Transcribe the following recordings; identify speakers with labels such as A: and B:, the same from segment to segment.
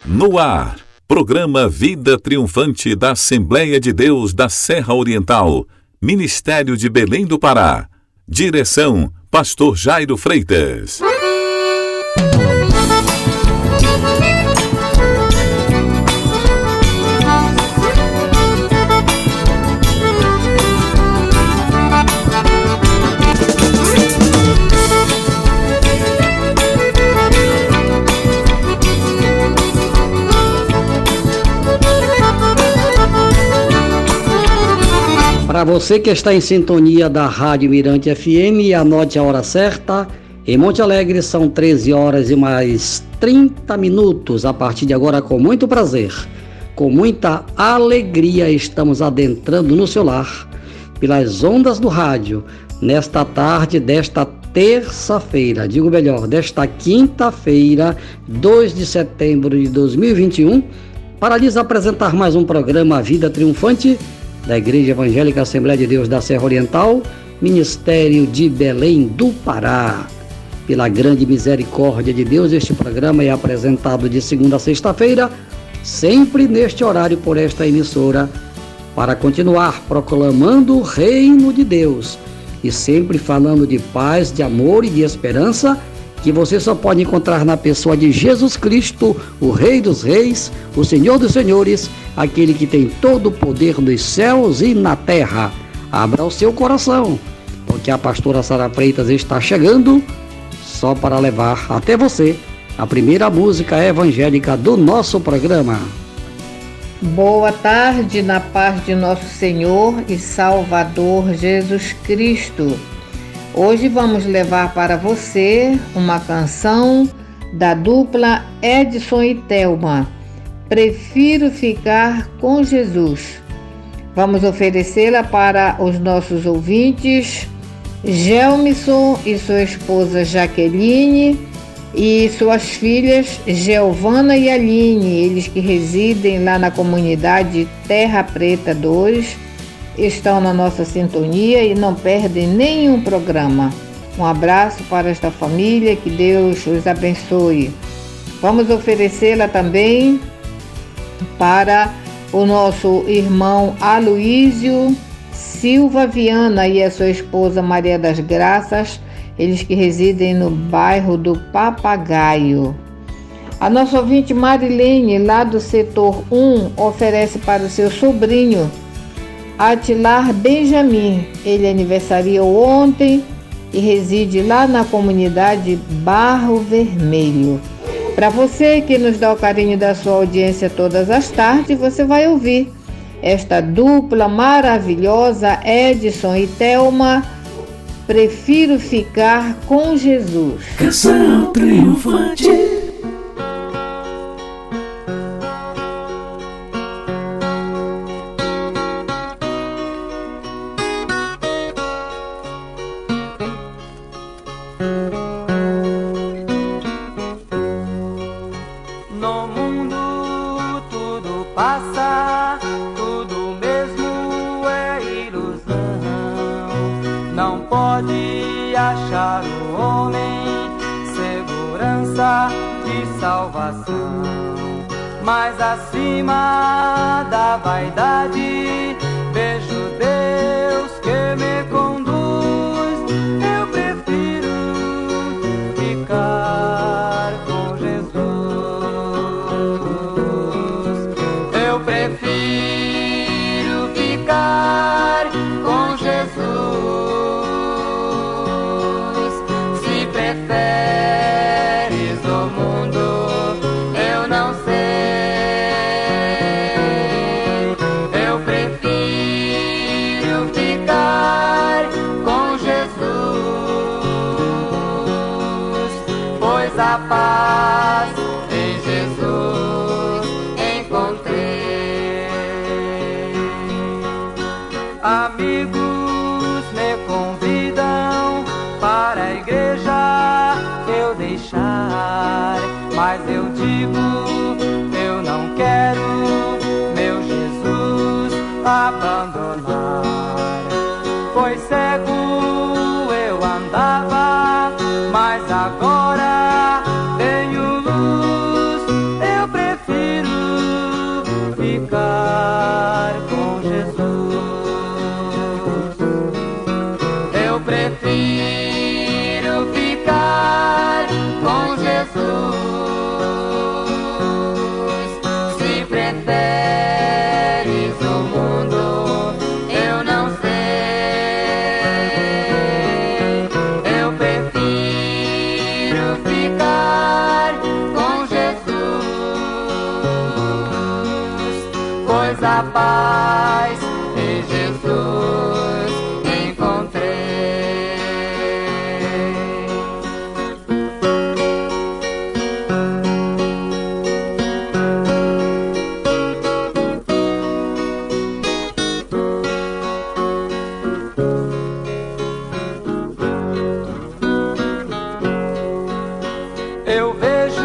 A: No ar, programa Vida Triunfante da Assembleia de Deus da Serra Oriental, Ministério de Belém do Pará. Direção, Pastor Jairo Freitas.
B: Para você que está em sintonia da Rádio Mirante FM, anote a hora certa. Em Monte Alegre são 13 horas e mais 30 minutos. A partir de agora, com muito prazer, com muita alegria, estamos adentrando no seu lar, pelas ondas do rádio, nesta tarde desta terça-feira, digo melhor, desta quinta-feira, 2 de setembro de 2021, para lhes apresentar mais um programa Vida Triunfante, da Igreja Evangélica Assembleia de Deus da Serra Oriental, Ministério de Belém do Pará. Pela grande misericórdia de Deus, este programa é apresentado de segunda a sexta-feira, sempre neste horário por esta emissora, para continuar proclamando o reino de Deus e sempre falando de paz, de amor e de esperança, que você só pode encontrar na pessoa de Jesus Cristo, o Rei dos Reis, o Senhor dos Senhores, aquele que tem todo o poder nos céus e na terra. Abra o seu coração, porque a pastora Sara Freitas está chegando só para levar até você a primeira música evangélica do nosso programa.
C: Boa tarde, na paz de nosso Senhor e Salvador Jesus Cristo. Hoje vamos levar para você uma canção da dupla Edson e Thelma, Prefiro Ficar com Jesus. Vamos oferecê-la para os nossos ouvintes, Gelmisson e sua esposa Jaqueline e suas filhas Giovana e Aline, eles que residem lá na comunidade Terra Preta 2, estão na nossa sintonia e não perdem nenhum programa. Um abraço para esta família, que Deus os abençoe. Vamos oferecê-la também para o nosso irmão Aloísio Silva Viana e a sua esposa Maria das Graças, eles que residem no bairro do Papagaio. A nossa ouvinte Marilene, lá do setor 1, oferece para o seu sobrinho Atilar Benjamin. Ele aniversariou ontem e reside lá na comunidade Barro Vermelho. Para você que nos dá o carinho da sua audiência todas as tardes, você vai ouvir esta dupla maravilhosa, Edson e Thelma, Prefiro Ficar com Jesus.
D: Canção triunfante.
E: Mas acima da vaidade, vejo Deus que me conduz. Eu prefiro ficar com Jesus. Eu prefiro ficar com Jesus. Se preferes o mundo, eu não sei. A paz em Jesus encontrei. Amigos me convidam para a igreja eu deixar, mas eu digo, eu não quero, meu Jesus abandonar. Foi cego eu andava, mas agora tenho luz. Eu prefiro ficar com Jesus. Eu prefiro ficar com Jesus. Se preferes o mundo, eu não sei. Eu prefiro ficar com Jesus, pois a paz em Jesus encontrei. Eu vejo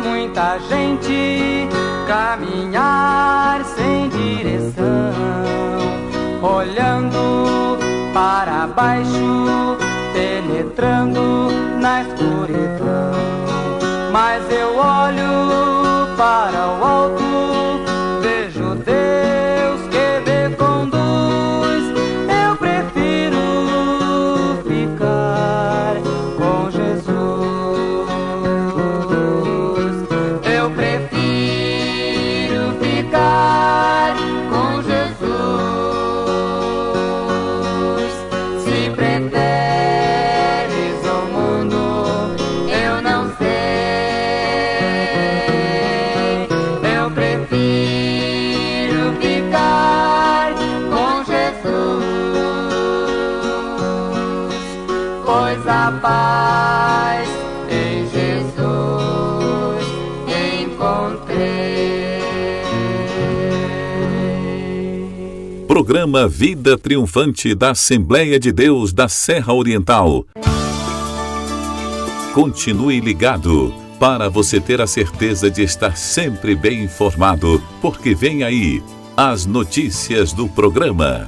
E: muita gente caminhar sem direção, olhando para baixo, penetrando na escuridão. Mas eu olho para o alto, vejo Deus que me conduz. Eu prefiro ficar com Jesus. Eu prefiro ficar com Jesus. Se preferes o mundo, eu não sei. Eu prefiro ficar com Jesus, pois a paz em Jesus encontrei.
A: Programa Vida Triunfante da Assembleia de Deus da Serra Oriental. Continue ligado para você ter a certeza de estar sempre bem informado, porque vem aí as notícias do programa.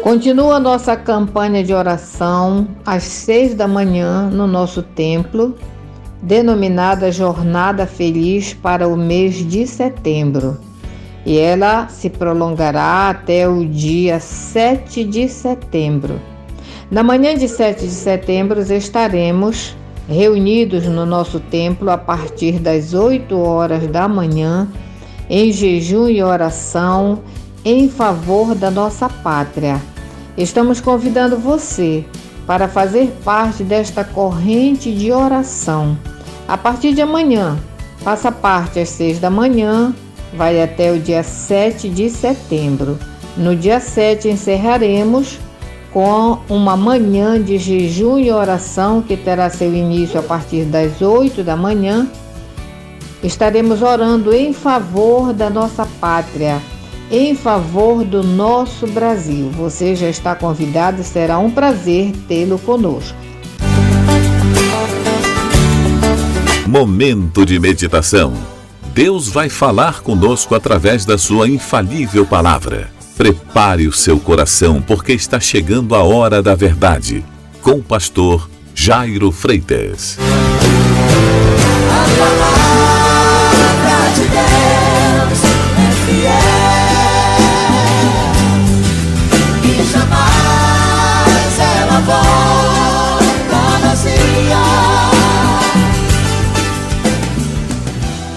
C: Continua nossa campanha de oração às 6 da manhã no nosso templo, denominada Jornada Feliz para o mês de setembro. E ela se prolongará até o dia 7 de setembro. Na manhã de 7 de setembro estaremos reunidos no nosso templo a partir das 8 horas da manhã, em jejum e oração em favor da nossa pátria. Estamos convidando você para fazer parte desta corrente de oração. A partir de amanhã, faça parte às 6 da manhã, vai até o dia 7 de setembro. No dia 7 encerraremos com uma manhã de jejum e oração que terá seu início a partir das 8 da manhã. Estaremos orando em favor da nossa pátria, em favor do nosso Brasil. Você já está convidado, será um prazer tê-lo conosco.
A: Momento de meditação. Deus vai falar conosco através da sua infalível palavra. Prepare o seu coração, porque está chegando a hora da verdade. Com o pastor Jairo Freitas.
D: A palavra de Deus é fiel e jamais ela volta vazia.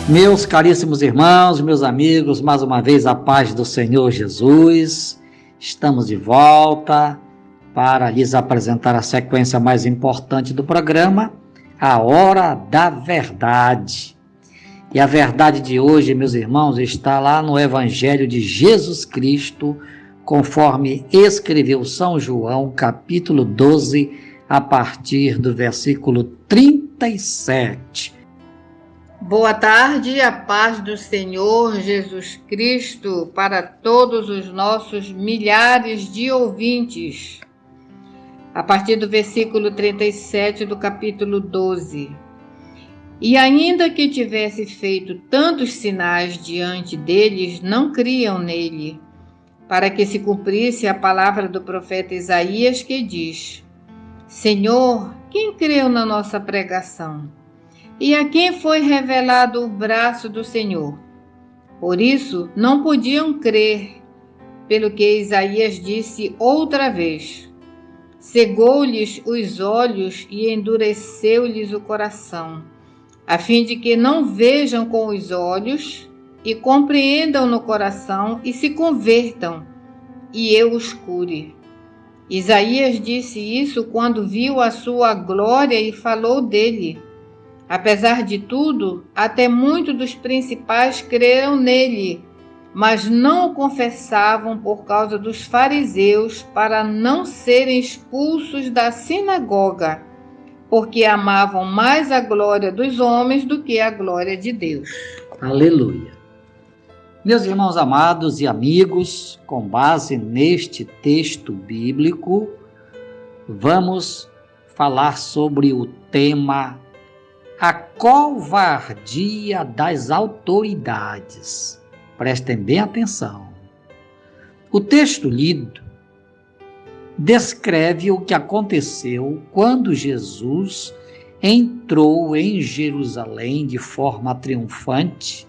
B: Meus caríssimos irmãos, meus amigos, mais uma vez a paz do Senhor Jesus. Estamos de volta para lhes apresentar a sequência mais importante do programa, a Hora da Verdade. E a verdade de hoje, meus irmãos, está lá no Evangelho de Jesus Cristo, conforme escreveu São João, capítulo 12, a partir do versículo 37.
C: Boa tarde, a paz do Senhor Jesus Cristo para todos os nossos milhares de ouvintes. A partir do versículo 37 do capítulo 12. E ainda que tivesse feito tantos sinais diante deles, não criam nele, para que se cumprisse a palavra do profeta Isaías, que diz: Senhor, quem creu na nossa pregação? E a quem foi revelado o braço do Senhor? Por isso, não podiam crer, pelo que Isaías disse outra vez: cegou-lhes os olhos e endureceu-lhes o coração, a fim de que não vejam com os olhos e compreendam no coração e se convertam, e eu os cure. Isaías disse isso quando viu a sua glória e falou dele. Apesar de tudo, até muitos dos principais creram nele, mas não o confessavam por causa dos fariseus, para não serem expulsos da sinagoga, porque amavam mais a glória dos homens do que a glória de Deus.
B: Aleluia. Meus irmãos amados e amigos, com base neste texto bíblico, vamos falar sobre o tema a covardia das autoridades. Prestem bem atenção. O texto lido descreve o que aconteceu quando Jesus entrou em Jerusalém de forma triunfante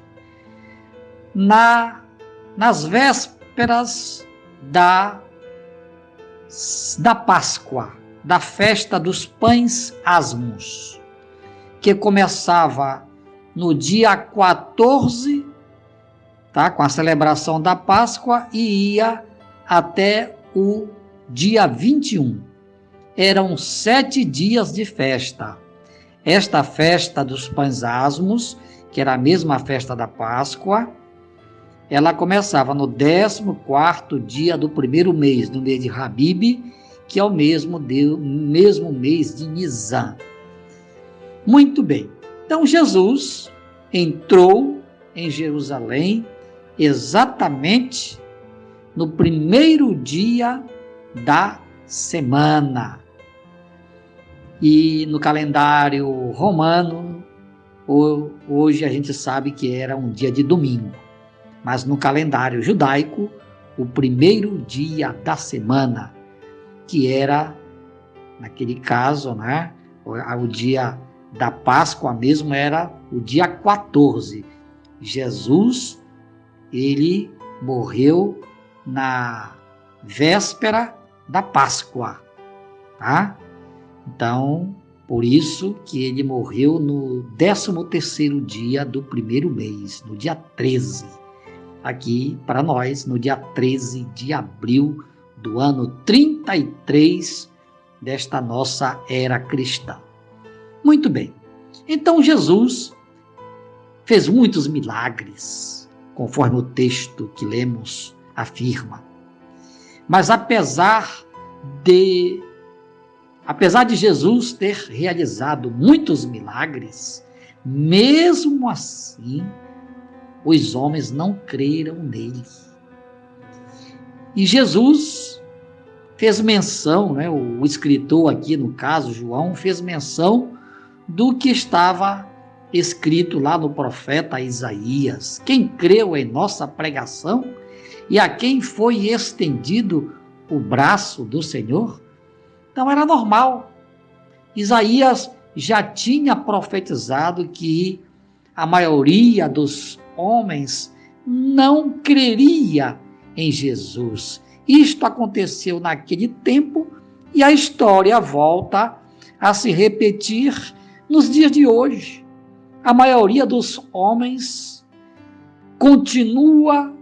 B: nas vésperas da Páscoa, da festa dos pães asmos, que começava no dia 14, com a celebração da Páscoa, e ia até o dia 21. Eram 7 dias de festa. Esta festa dos pães asmos, que era a mesma festa da Páscoa, ela começava no 14º dia do primeiro mês, no mês de Habib, que é o mesmo mês de Nisan. Muito bem. Então Jesus entrou em Jerusalém exatamente no primeiro dia da semana. E no calendário romano, hoje a gente sabe que era um dia de domingo. Mas no calendário judaico, o primeiro dia da semana, que era, naquele caso, o dia da Páscoa mesmo, era o dia 14. Jesus, ele morreu na véspera da Páscoa, tá? Então, por isso que ele morreu no 13º dia do primeiro mês, no dia 13. Aqui, para nós, no dia 13 de abril do ano 33 desta nossa era cristã. Muito bem. Então, Jesus fez muitos milagres, conforme o texto que lemos afirma. Mas apesar de Jesus ter realizado muitos milagres, mesmo assim, os homens não creram nele. E Jesus fez menção, o escritor aqui, no caso, João, fez menção do que estava escrito lá no profeta Isaías. Quem creu em nossa pregação e a quem foi estendido o braço do Senhor? Então era normal. Isaías já tinha profetizado que a maioria dos homens não creria em Jesus. Isto aconteceu naquele tempo e a história volta a se repetir nos dias de hoje. A maioria dos homens continua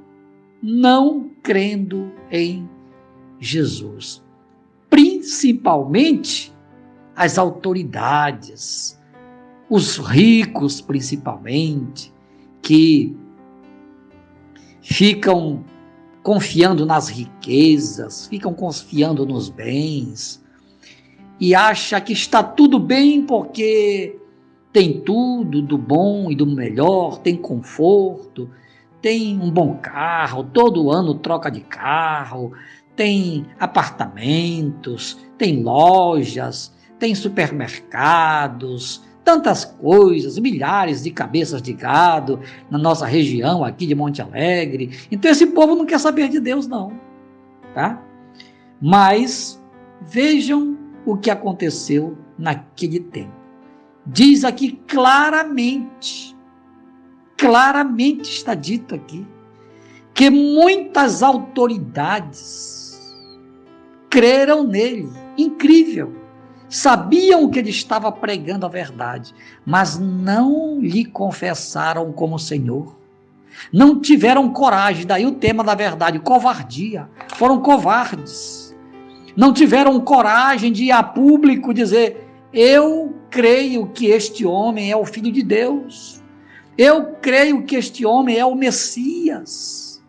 B: não crendo em Jesus. Principalmente as autoridades, os ricos principalmente, que ficam confiando nas riquezas, ficam confiando nos bens e acha que está tudo bem porque tem tudo do bom e do melhor, tem conforto, tem um bom carro, todo ano troca de carro, tem apartamentos, tem lojas, tem supermercados, tantas coisas, milhares de cabeças de gado na nossa região aqui de Monte Alegre. Então esse povo não quer saber de Deus não, tá? Mas vejam o que aconteceu naquele tempo. Diz aqui claramente está dito aqui, que muitas autoridades creram nele. Incrível! Sabiam que ele estava pregando a verdade, mas não lhe confessaram como Senhor. Não tiveram coragem, daí o tema da verdade, covardia. Foram covardes. Não tiveram coragem de ir a público dizer: eu creio que este homem é o Filho de Deus. Eu creio que este homem é o Messias.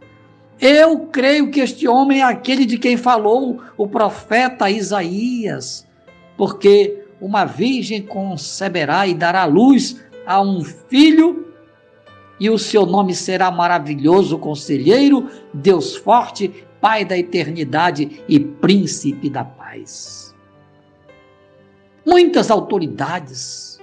B: Eu creio que este homem é aquele de quem falou o profeta Isaías. Porque uma virgem conceberá e dará luz a um filho, e o seu nome será Maravilhoso Conselheiro, Deus Forte, Pai da Eternidade e Príncipe da Paz. Muitas autoridades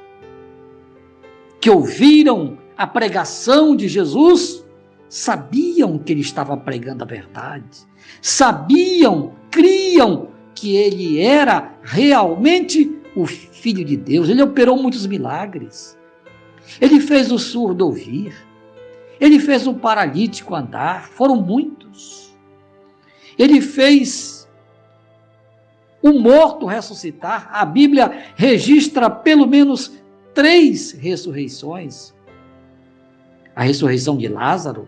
B: que ouviram a pregação de Jesus sabiam que ele estava pregando a verdade, sabiam, criam que ele era realmente o Filho de Deus. Ele operou muitos milagres. Ele fez o surdo ouvir. Ele fez o paralítico andar. Foram muitos. Ele fez o morto ressuscitar. A Bíblia registra pelo menos 3 ressurreições. A ressurreição de Lázaro,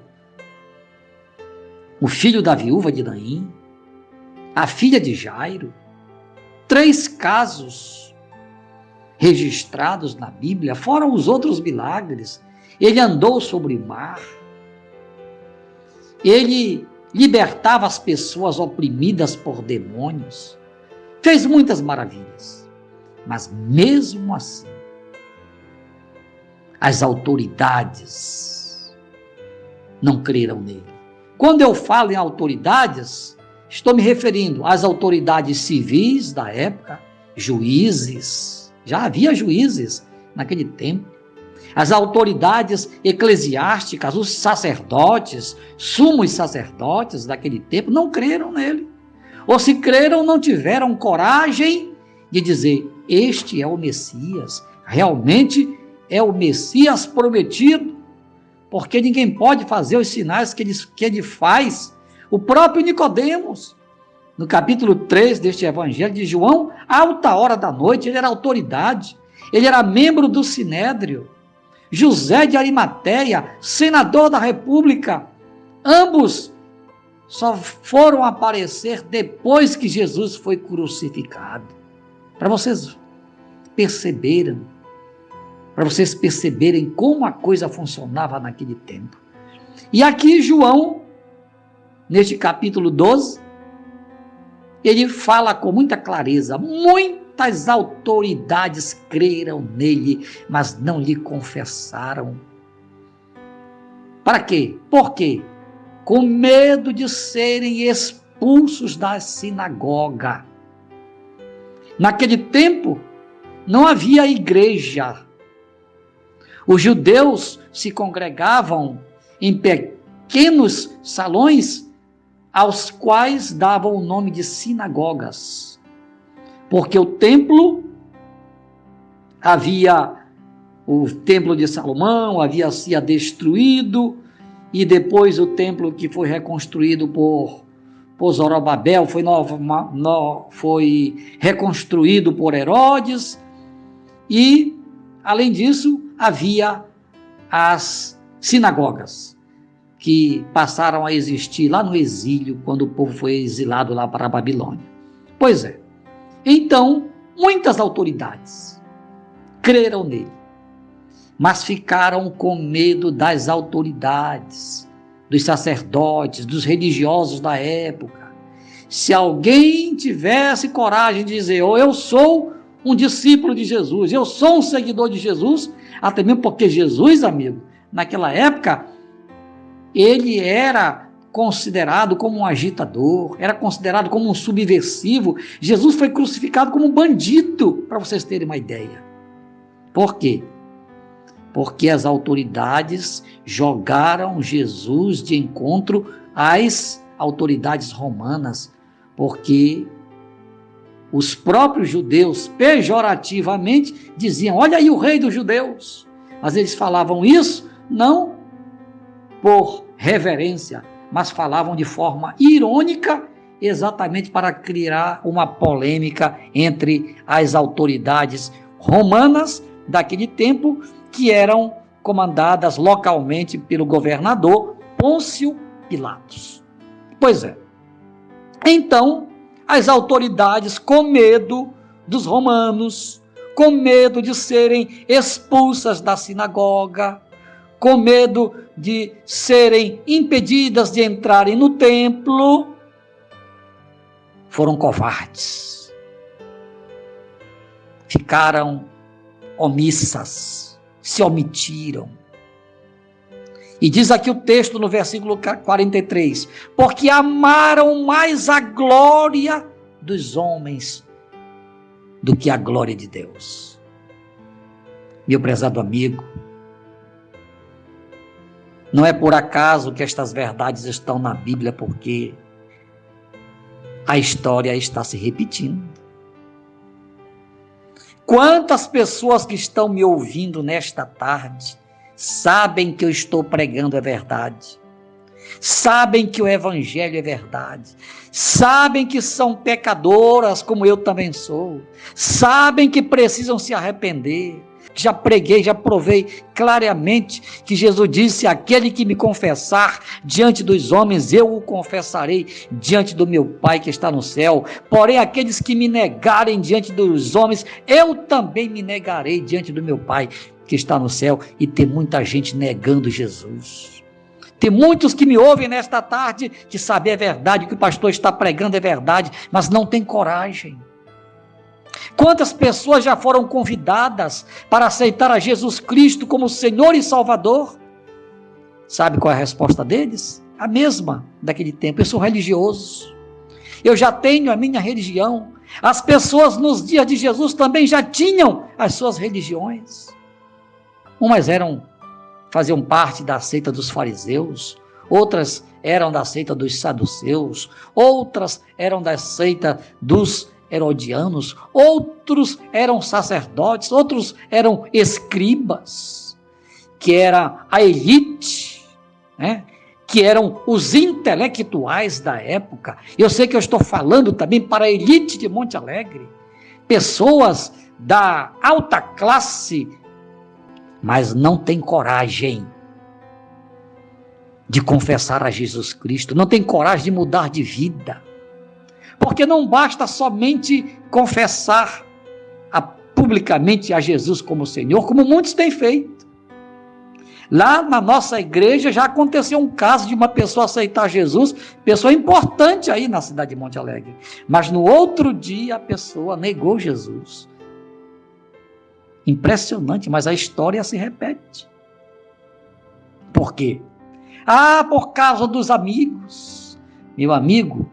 B: o filho da viúva de Naim, a filha de Jairo. 3 casos registrados na Bíblia, foram os outros milagres. Ele andou sobre o mar. Ele libertava as pessoas oprimidas por demônios. Fez muitas maravilhas. Mas mesmo assim, as autoridades não creram nele. Quando eu falo em autoridades, estou me referindo às autoridades civis da época, juízes, já havia juízes naquele tempo, as autoridades eclesiásticas, os sacerdotes, sumos sacerdotes daquele tempo, não creram nele. Ou se creram, não tiveram coragem de dizer: este é o Messias, realmente é o Messias prometido, porque ninguém pode fazer os sinais que ele faz. O próprio Nicodemos, no capítulo 3 deste Evangelho de João, alta hora da noite, ele era autoridade, ele era membro do Sinédrio. José de Arimateia, senador da República, ambos só foram aparecer depois que Jesus foi crucificado. Para vocês perceberem como a coisa funcionava naquele tempo. E aqui João, neste capítulo 12, ele fala com muita clareza: muitas autoridades creram nele, mas não lhe confessaram. Para quê? Por quê? Com medo de serem expulsos da sinagoga. Naquele tempo, não havia igreja. Os judeus se congregavam em pequenos salões, aos quais davam o nome de sinagogas, porque o templo de Salomão havia sido destruído, e depois o templo que foi reconstruído por Zorobabel foi reconstruído por Herodes, e além disso havia as sinagogas, que passaram a existir lá no exílio, quando o povo foi exilado lá para a Babilônia. Pois é. Então, muitas autoridades creram nele, mas ficaram com medo das autoridades, dos sacerdotes, dos religiosos da época. Se alguém tivesse coragem de dizer: eu sou um discípulo de Jesus, eu sou um seguidor de Jesus, até mesmo porque Jesus, amigo, naquela época, ele era considerado como um agitador, era considerado como um subversivo. Jesus foi crucificado como um bandido, para vocês terem uma ideia. Por quê? Porque as autoridades jogaram Jesus de encontro às autoridades romanas, porque os próprios judeus, pejorativamente, diziam: olha aí o rei dos judeus. Mas eles falavam isso não por reverência, mas falavam de forma irônica, exatamente para criar uma polêmica entre as autoridades romanas daquele tempo, que eram comandadas localmente pelo governador Pôncio Pilatos. Pois é. Então, as autoridades, com medo dos romanos, com medo de serem expulsas da sinagoga, com medo de serem impedidas de entrarem no templo, foram covardes. Ficaram omissas, se omitiram. E diz aqui o texto no versículo 43, porque amaram mais a glória dos homens do que a glória de Deus. Meu prezado amigo, não é por acaso que estas verdades estão na Bíblia, porque a história está se repetindo. Quantas pessoas que estão me ouvindo nesta tarde sabem que eu estou pregando a verdade, sabem que o evangelho é verdade, sabem que são pecadoras como eu também sou, sabem que precisam se arrepender. Já preguei, já provei claramente que Jesus disse: aquele que me confessar diante dos homens, eu o confessarei diante do meu Pai que está no céu. Porém, aqueles que me negarem diante dos homens, eu também me negarei diante do meu Pai que está no céu. E tem muita gente negando Jesus. Tem muitos que me ouvem nesta tarde que sabem a verdade, que o pastor está pregando é verdade, mas não tem coragem. Quantas pessoas já foram convidadas para aceitar a Jesus Cristo como Senhor e Salvador? Sabe qual é a resposta deles? A mesma daquele tempo: eu sou religioso, eu já tenho a minha religião. As pessoas nos dias de Jesus também já tinham as suas religiões. Umas faziam parte da seita dos fariseus, outras eram da seita dos saduceus, outras eram da seita dos herodianos, outros eram sacerdotes, outros eram escribas, que era a elite, né? Que eram os intelectuais da época. Eu sei que eu estou falando também para a elite de Monte Alegre, pessoas da alta classe, mas não tem coragem de confessar a Jesus Cristo, não tem coragem de mudar de vida. Porque não basta somente confessar publicamente a Jesus como Senhor, como muitos têm feito. Lá na nossa igreja já aconteceu um caso de uma pessoa aceitar Jesus, pessoa importante aí na cidade de Monte Alegre, mas no outro dia a pessoa negou Jesus. Impressionante, mas a história se repete. Por quê? Por causa dos amigos. Meu amigo,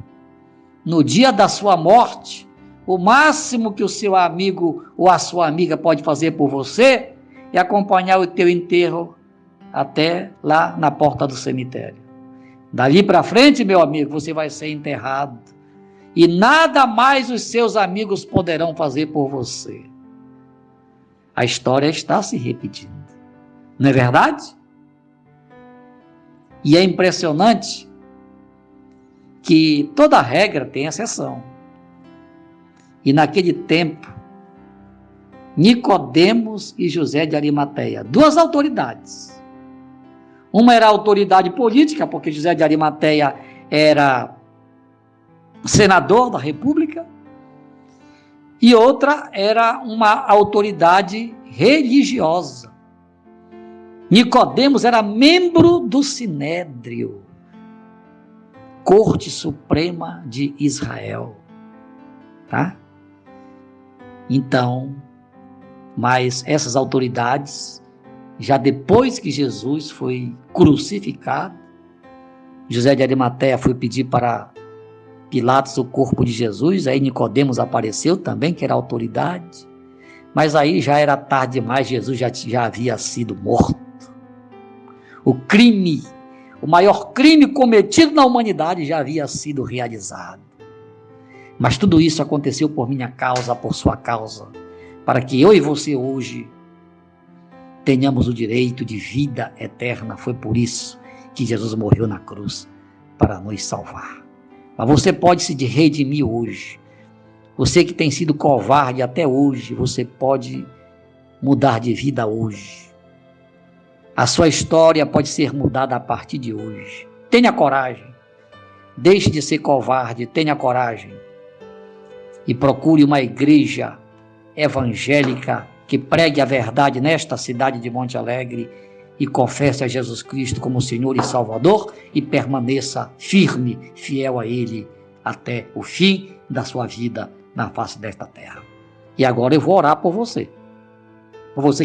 B: no dia da sua morte, o máximo que o seu amigo ou a sua amiga pode fazer por você é acompanhar o teu enterro até lá na porta do cemitério. Dali para frente, meu amigo, você vai ser enterrado. E nada mais os seus amigos poderão fazer por você. A história está se repetindo. Não é verdade? E é impressionante que toda regra tem exceção. E naquele tempo, Nicodemos e José de Arimateia, duas autoridades. Uma era a autoridade política, porque José de Arimateia era senador da República, e outra era uma autoridade religiosa. Nicodemos era membro do Sinédrio, Corte Suprema de Israel, tá? Então, mas essas autoridades, já depois que Jesus foi crucificado, José de Arimateia foi pedir para Pilatos o corpo de Jesus, aí Nicodemos apareceu também, que era autoridade, Mas aí já era tarde demais, Jesus já havia sido morto. O crime, o maior crime cometido na humanidade já havia sido realizado. Mas tudo isso aconteceu por minha causa, por sua causa, para que eu e você hoje tenhamos o direito de vida eterna. Foi por isso que Jesus morreu na cruz, para nos salvar. Mas você pode se redimir hoje. Você que tem sido covarde até hoje, você pode mudar de vida hoje. A sua história pode ser mudada a partir de hoje. Tenha coragem. Deixe de ser covarde, tenha coragem. E procure uma igreja evangélica que pregue a verdade nesta cidade de Monte Alegre e confesse a Jesus Cristo como Senhor e Salvador e permaneça firme, fiel a Ele até o fim da sua vida na face desta terra. E agora eu vou orar por você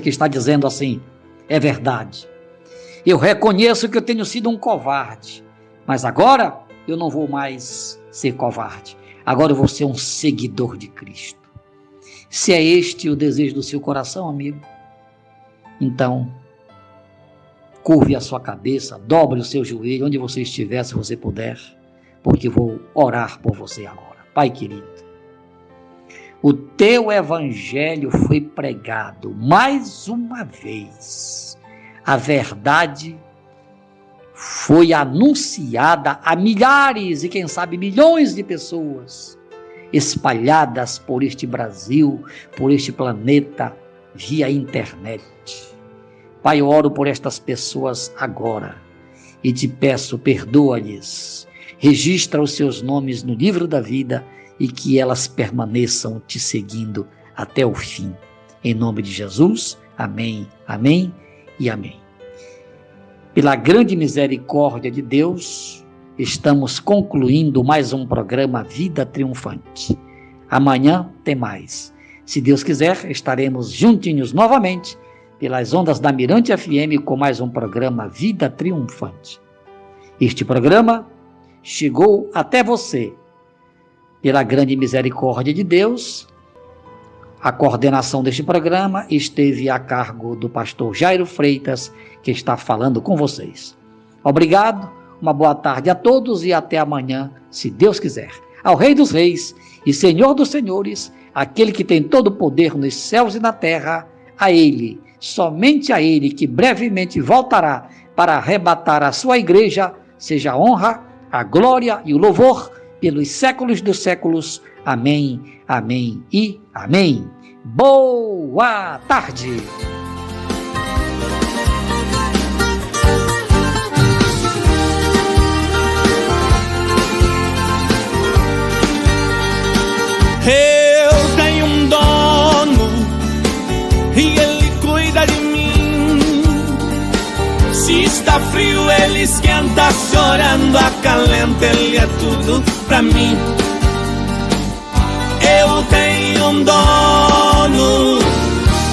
B: que está dizendo assim: é verdade, eu reconheço que eu tenho sido um covarde, mas agora eu não vou mais ser covarde, agora eu vou ser um seguidor de Cristo. Se é este o desejo do seu coração, amigo, então curve a sua cabeça, dobre o seu joelho, onde você estiver, se você puder, porque vou orar por você agora. Pai querido, o teu evangelho foi pregado mais uma vez. A verdade foi anunciada a milhares e quem sabe milhões de pessoas espalhadas por este Brasil, por este planeta, via internet. Pai, eu oro por estas pessoas agora e te peço, perdoa-lhes, registra os seus nomes no livro da vida e que elas permaneçam te seguindo até o fim. Em nome de Jesus, amém, amém e amém. Pela grande misericórdia de Deus, estamos concluindo mais um programa Vida Triunfante. Amanhã tem mais. Se Deus quiser, estaremos juntinhos novamente pelas ondas da Mirante FM com mais um programa Vida Triunfante. Este programa chegou até você pela grande misericórdia de Deus. A coordenação deste programa esteve a cargo do pastor Jairo Freitas, que está falando com vocês. Obrigado, uma boa tarde a todos e até amanhã, se Deus quiser. Ao Rei dos Reis e Senhor dos Senhores, aquele que tem todo o poder nos céus e na terra, a Ele, somente a Ele, que brevemente voltará para arrebatar a sua igreja, seja a honra, a glória e o louvor pelos séculos dos séculos. Amém, amém e amém. Boa tarde!
F: Eu tenho um dono e ele cuida de mim. Se está frio, ele esquenta, chorando, acalenta, ele é tudo pra mim. Eu tenho um dono,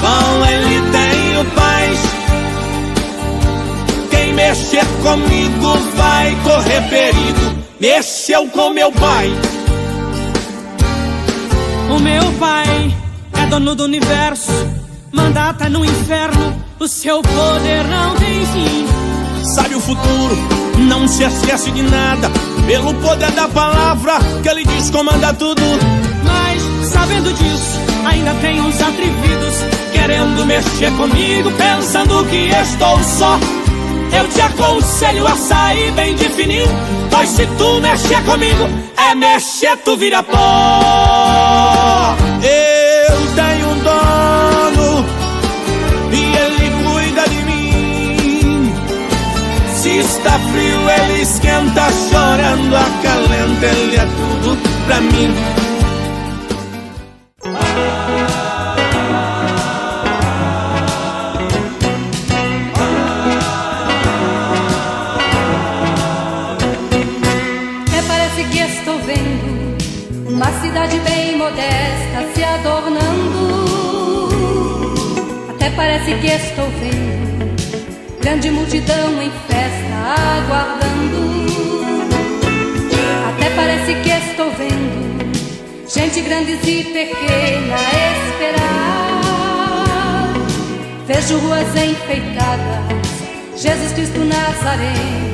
F: com ele tenho paz. Quem mexer comigo vai correr perigo. Mexeu com meu pai.
G: O meu pai é dono do universo, manda até no inferno, o seu poder não tem fim.
F: Sabe o futuro, não se esquece de nada, pelo poder da palavra que ele diz comanda tudo.
G: Mas sabendo disso, ainda tem uns atrevidos
F: Querendo mexer comigo, pensando que estou só. Eu te aconselho a sair bem de fininho, pois se tu mexer comigo, é mexer, tu vira pó. Eu tenho um dono e ele cuida de mim. Se está frio, ele esquenta, chorando, acalenta, ele é tudo pra mim.
H: Uma cidade bem modesta se adornando. Até parece que estou vendo grande multidão em festa aguardando. Até parece que estou vendo gente grande e pequena esperar. Vejo ruas enfeitadas, Jesus Cristo Nazareno.